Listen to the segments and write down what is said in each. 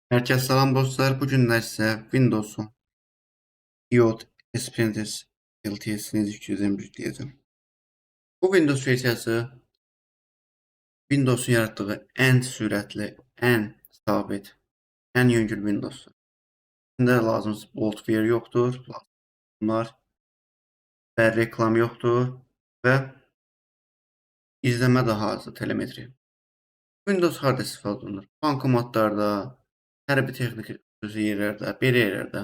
Herkese selam dostlar. Bugün size Windows'un iOS Apprentice LTS'ini yükleyeceğim. Bu Windows versiyası Windows'un yarattığı en süratli, en sabit, en yüngül Windows. İçinde lazımsız bloatware yoktur, bunlar və reklam yoktur və izləmə daha azdır, telemetri. Windows harda istifadə olunur? Bankomatlarda, hərbi texniki yerlərdə, belə yerlərdə.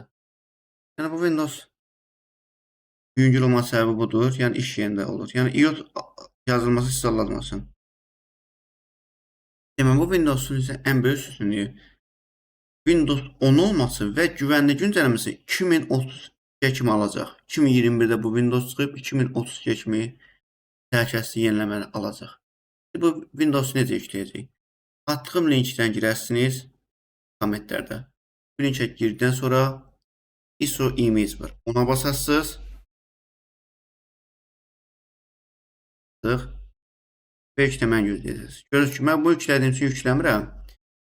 Yəni bu Windows yüngül olma səbəbi budur. Yəni iş yerində olur. Yəni iot yazılması sizi aldatmasın. Deməli bu Windows'un isə ən böyük üstünlüyü Windows 10 olması və güvənli güncəlləməsi 2032-yə kimi alacaq. 2021-də bu Windows çıxıb 2032-yə kimi təhlükəsizlik yeniləməni alacaq. Bu Windows necə işləyəcək? Atdığım linkdən girərsiniz kommentlərdə. Bu linkə girdikdən sonra ISO image var. Ona basarsınız. Ve işləməni gözləyəcəksiniz. Görürsünüz ki, mən bu yüklədiyim üçün yükləmirəm.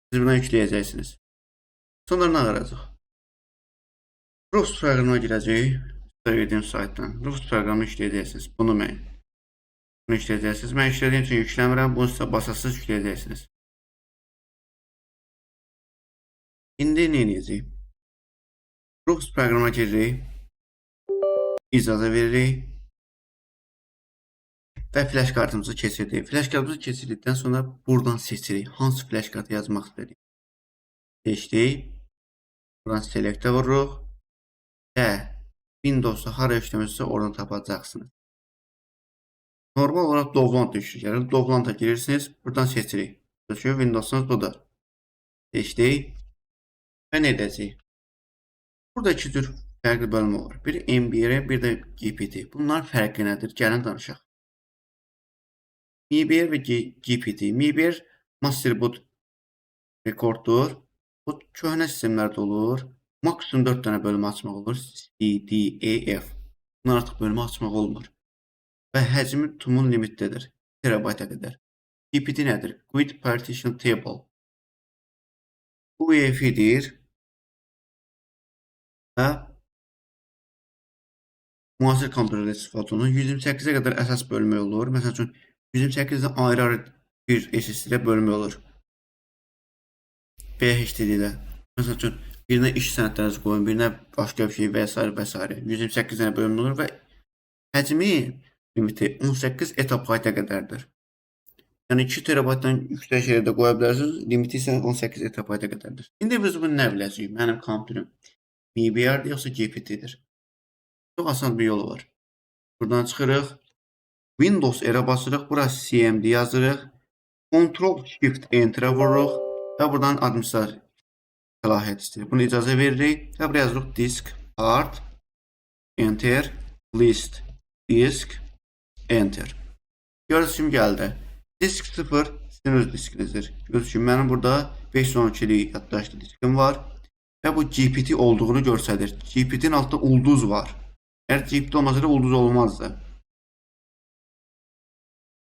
Siz buna yükləyəcəksiniz. Sonra nə qaracaq? Rust proqramına girəcək. Söylədiyim saytdan. Rust proqramını işləyəcəksiniz. Bunu işləyəcəksiniz. Mən işlədiyim üçün yükləmirəm. Bunu sizə basasız yükləyəcəksiniz. İndi nə edəcək? Rust proqramına giririk. İcazə veririk. Və flash kartımızı keçirdik. Flash kartımızı keçirdikdən sonra buradan seçirik. Hansı flash kartı yazmaq istədik? Seçdik. Buradan select'e vururuq. Və Windows'da hara işləmişsə oradan tapacaqsınız. Normal olarak Dovlant düşür. Yəni Dovlant'a girirsiniz. Buradan seçirik. Çünki Windows'unuz budur. Seçdik. Və nə edəcək? Burada iki tür fərqli bölmə var. Bir MBR, bir də GPT. Bunlar fərqi nədir? Gəlin danışaq. MBR və GPT. MBR Master Boot rekorddur. Bu köhnə sistemlərdə olur. Maksimum 4 dənə bölmə açmaq olur. C, D, E, F. Bunlar artıq bölmə açmaq olmur. Və həcmi tumun limitlidir. Terabayta qədər. GPT nədir? Quit Partition Table. Bu UEFI-dir. Və müasir kompüterdə istifadə olunur. 128-ə qədər əsas bölmə olur. Məsəl üçün 128-də ayrı-ayrı bir SSD-də bölmə olur. Və HDD-də. Məsəl üçün birinə iş sənədlərinizi qoyun, birinə başqa bir şey və s. və s. 128 dənə bölmə olur və həcmi limiti 18 etabayta qədərdir. Yəni 2 terabaytdan yüksək yerdə qoya bilərsiniz, limiti isə 18 etabayta qədərdir. İndi biz bunu nə biləcəyik? Mənim kompüterim MBR-dir yoxsa GPT-dir? Çox asan bir yolu var. Buradan çıxırıq. Windows R-ə basırıq. Burası CMD yazırıq. Ctrl Shift Enter-ə vururuq və buradan administrator səlahiyyət istəyir. Bunu icazə veririk və buraya yazırıq disk part enter list disk enter. Görürsünüz kimi gəldi. Disk 0 sizin öz diskinizdir. Görürsünüz ki, mənim burada 512'lik yaddaşlı diskim var və bu GPT olduğunu göstərir. GPT'nin altında ulduz var. Eğer GPT olmasaydı ulduz olmazdı.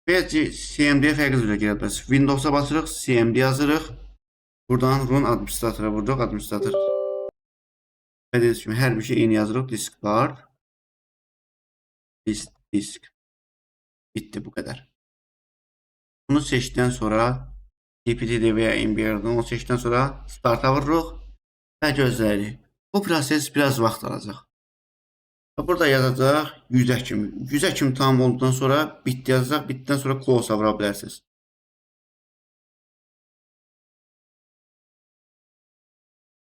Və CMD-yə fərqli üzrə girə bilərsiniz. Windows'a basırıq, CMD yazırıq. Buradan run administratora vururuq, administrator. Və dediyiniz kimi hər bir şey eyni yazırıq. Disk var. Disk. Bitti bu kadar. Bunu seçtikdən sonra GPT-də və ya MBR-dən onu seçtikdən sonra start'a vururuq və gözləyirik. Bu proses biraz vaxt alacaq. Burada yazacaq 100'ə kimi. 100'ə kimi tam olduqdan sonra bitti yazacaq. Bitdən sonra close-a vura bilərsiniz.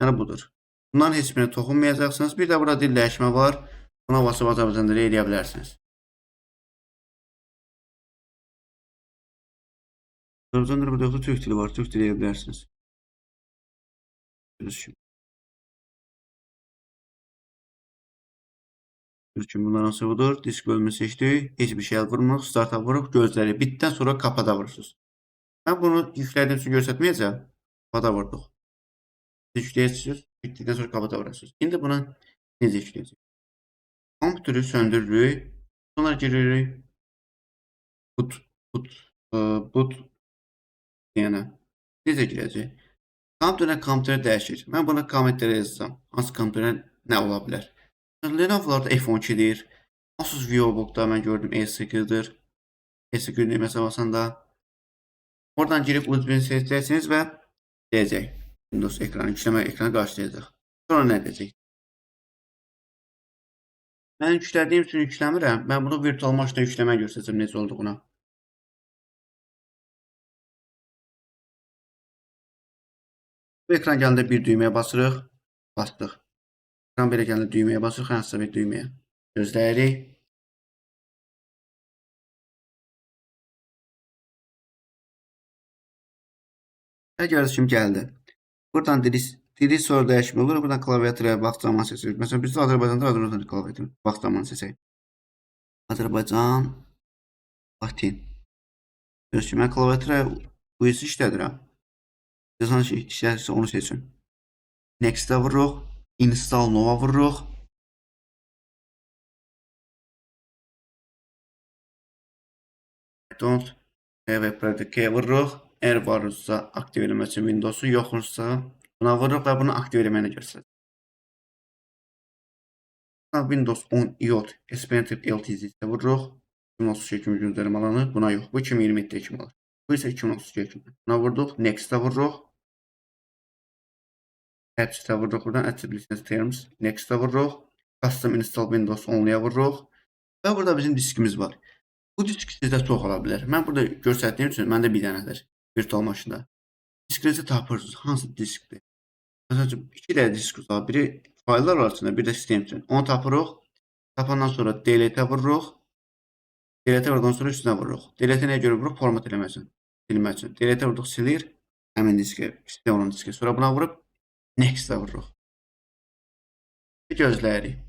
Yəni budur. Bunların heç birine toxunmayacaqsınız. Bir də burada dil dəyişmə var. Buna basıb Azərbaycan dili eləyə bilərsiniz. Azərbaycan dili burada yoxsa Türk dili var. Türk dili eləyə bilərsiniz. Çünkü bundan nasıl budur? Disk bölümünü seçtik. Hiçbir şey vurmuruq. Start'a vurup gözləri. Bitdən sonra kapada vurursunuz. Ben bunu yüklədiyim üçün göstərməyəcəm. Kapada vurduq. Yükləyəcəksiniz. Bitdikdən sonra kapada vurursunuz. İndi buna necə yükləyəcək? Kompüteri söndürürük. Sonra giririk. Boot. Yəni necə girəcək? Kompüter dəyişir. Mən buna kommentlərə yazacağam. Hansı kompüterə nə ola bilər? Lenovo'larda F12'dir. Asus VivoBook'da mən gördüm E8'dir. E8 düyməsinə basanda oradan girib USB seçəcəksiniz və deyəcək. Windows ekranı, yükleme ekranı qarşılayacaq. Sonra nə edəcək? Mən yüklədiyim üçün yükləmirəm. Mən bunu virtual maşında yükləmək göstərəcəm necə olduğuna. Bu ekran gəlində bir düyməyə basırıq. Bastıq. Ekran belə gəlində düyməyə basırıq. Hansısa bir düyməyə. Gözləyirik. Gəldi kimi gəldi. Buradan dili sonra dəyişmə olur. Buradan klaviaturaya vaxt zaman seçirik. Məsələn, bizdə Azərbaycanda Azərbaycan klaviaturu vaxt zamanı seçək. Azərbaycan Latin. Görürsünüz ki, mən klaviaturaya bu hissi işlədirəm. Siz hansı işlədirsə onu seçin. Next-ə vururuq. Install Nova vururuq. Don't have a product vururuq. Eğer varsa aktiv eləmək üçün Windows'u, yoxsa buna vururuq və bunu aktiv eləməyini göstərəcək. Windows 10 IOT Expensive LTZ-də vururuq. 2032 kimi güncəlləmə alanı. Buna yox. Bu 2027-də kimi olur. Bu isə 2032 kimi. Buna vurduq. Next-ə vururuq. Apps-də vururuq. Buradan Active License Terms. Next-ə vururuq. Custom Install Windows Only-yə vururuq. Və burada bizim diskimiz var. Bu disk sizdə çox ola bilər. Mən burada göstərdiyim üçün məndə bir dənədir. Virtual maşında. Diskinizi tapırsınız. Hansı diskdir? Məsələn, 2 dənə disk var. Biri fayllar var içində, bir də sistem üçün. Onu tapırıq. Tapandan sonra delete vururuq. Delete vurduqdan sonra üstünə vururuq. Delete nəyə görə vururuq? Format eləmək üçün. Silmək üçün. Delete vurduq, silir. Həmin diski, sistem olan diski. Sonra buna vurub next-ə vururuq. Gözləyirik.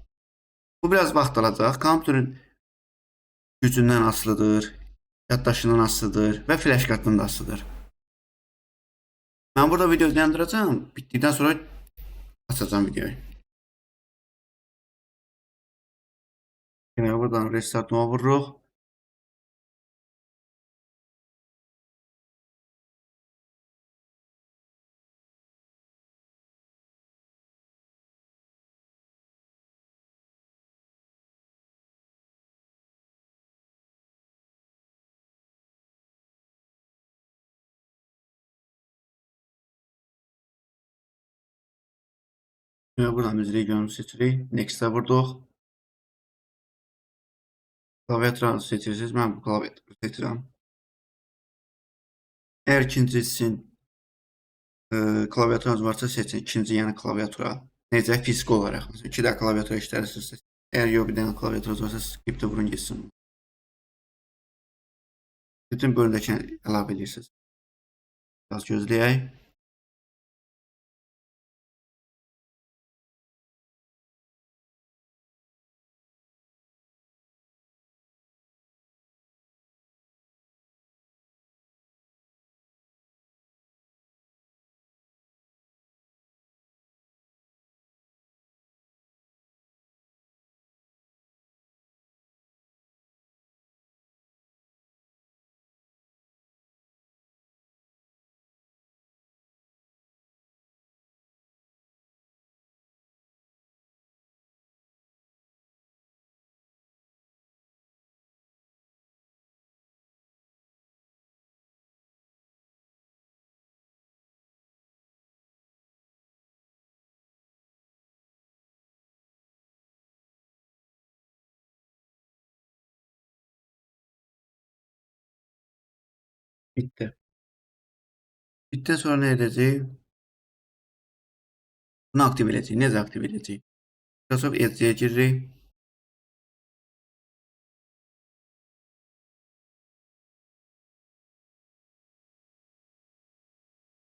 Bu biraz vaxt alacaq. Kompüterin gücündən asılıdır, yaddaşından asılıdır və flash kartından da asılıdır. Mən burada videoyu dayandıracağım. Bitdikdən sonra açacağım videoyu. Yine buradan restart nova vururuq. Yine buradan biz regionu seçirik. Next-ə vurduq. Klaviaturanı seçirsiniz. Mən bu klaviaturu seçirəm. Əgər ikincisi klaviaturunuz varsa seçin. İkinci yəni klaviatura. Necə? Fiziki olaraq. Məsələn, 2 də klaviatura işlədirsiniz. Əgər yox bir dənə klaviaturunuz varsa skriptə vurun geçsin. Bütün bölümdəkini əlavə edirsiniz. Biraz gözləyək. Bitdi. Bitdən sonra nə edəcək? Bunu aktiv edəcək. Necə aktiv edəcək? Microsoft Edge'yə giririk.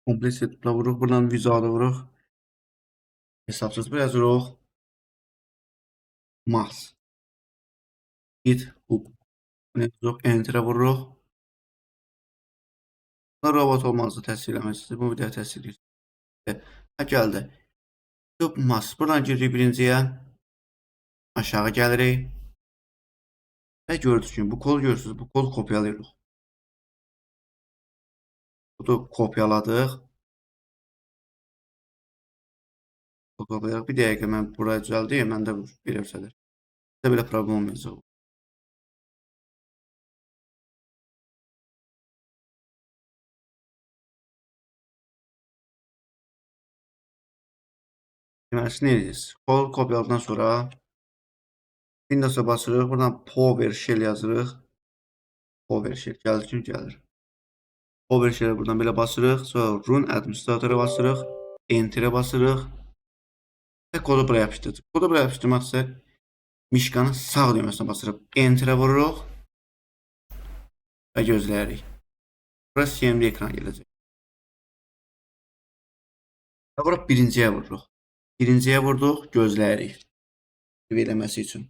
Komple setupla vururuq. Buradan vizuala vururuq. Hesabsız biraz vururuq. Mas. GitHub. Bunu vururuq. Enter'a vururuq. Robot olmanızı təsdiq eləmək bu videoya təsdiq edir. Gəldi. YouTube Mas. Buradan giririk birinciyə. Aşağı gəlirik. Və gördüyünüz kimi bu kod görürsünüz. Bu kodu kopyalayırıq. Kodu kopyaladıq. kopyalayaq. Bir dəqiqə mən burayı düzəldiyim, məndə belə göstərir. Sizdə belə problem olmayacaq. Deməli, siz nə edirsiniz? Kod kopyaladıqdan sonra Windows'a basırıq. Buradan PowerShell yazırıq. PowerShell gəlir kimi gəlir. PowerShell'ə buradan belə basırıq. Sonra Run Administrator'a basırıq. Enter'ə basırıq. Və kodu buraya yapışdırırıq. Kodu buraya yapışdırmaq isə mişqanın sağ düyməsinə basırıq. Enter'ə vururuq. Və gözləyirik. Burası CMD ekran gələcək. Və bura birinciyə vururuq. Birinciyə vurduq, gözləyirik. Eləməsi üçün.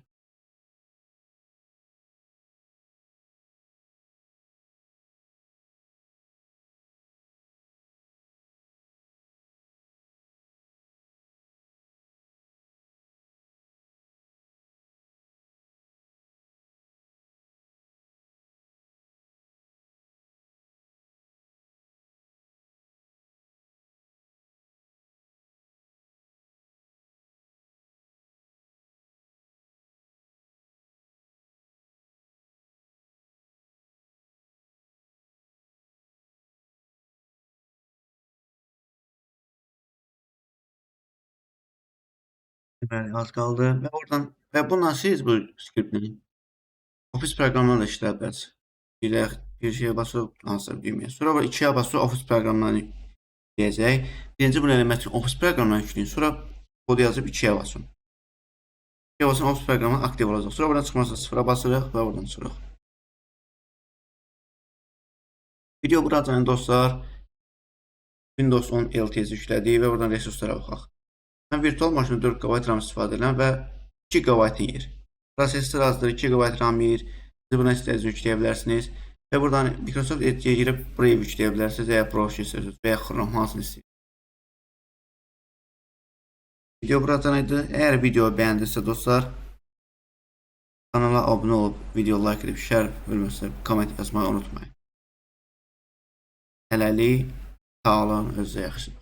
Deməli, az qaldı. Və bununla siz bu skriptlə Office proqramlarla işləyə bilərsiniz. Bir şeyə basırıq, hansısa bir düyməyə. Sonra var 2-yə basırıq, Office proqramlarını yükləyəcək. Birinci bunu eləmək üçün Office proqramlarını yükləyin. Sonra kodu yazıb 2-yə basın. 2-yə basın, Office proqramı aktiv olacaq. Sonra buradan çıxmazsa 0-a basırıq və buradan çıxırıq. Video buradan dostlar Windows 10 LTS yüklədik və buradan resurslara baxaq. Mən virtual maşında 4 GB RAM istifadə edirəm və 2 GB yeyir. Prosesor azdır, 2 GB RAM yeyir. Siz buna istədiyiniz yükləyə bilərsiniz. Və buradan Microsoft Edge'yə girib Brave yükləyə bilərsiniz, və ya Browser istəyirsiniz, və ya Chrome, hansını istəyirsiniz. Video buradan idi. Əgər video bəyəndirsə dostlar, kanala abunə olub, video like edib, şərh bölməsə, komment yazmayı unutmayın. Hələlik, sağ olun, özünüzə yaxşı.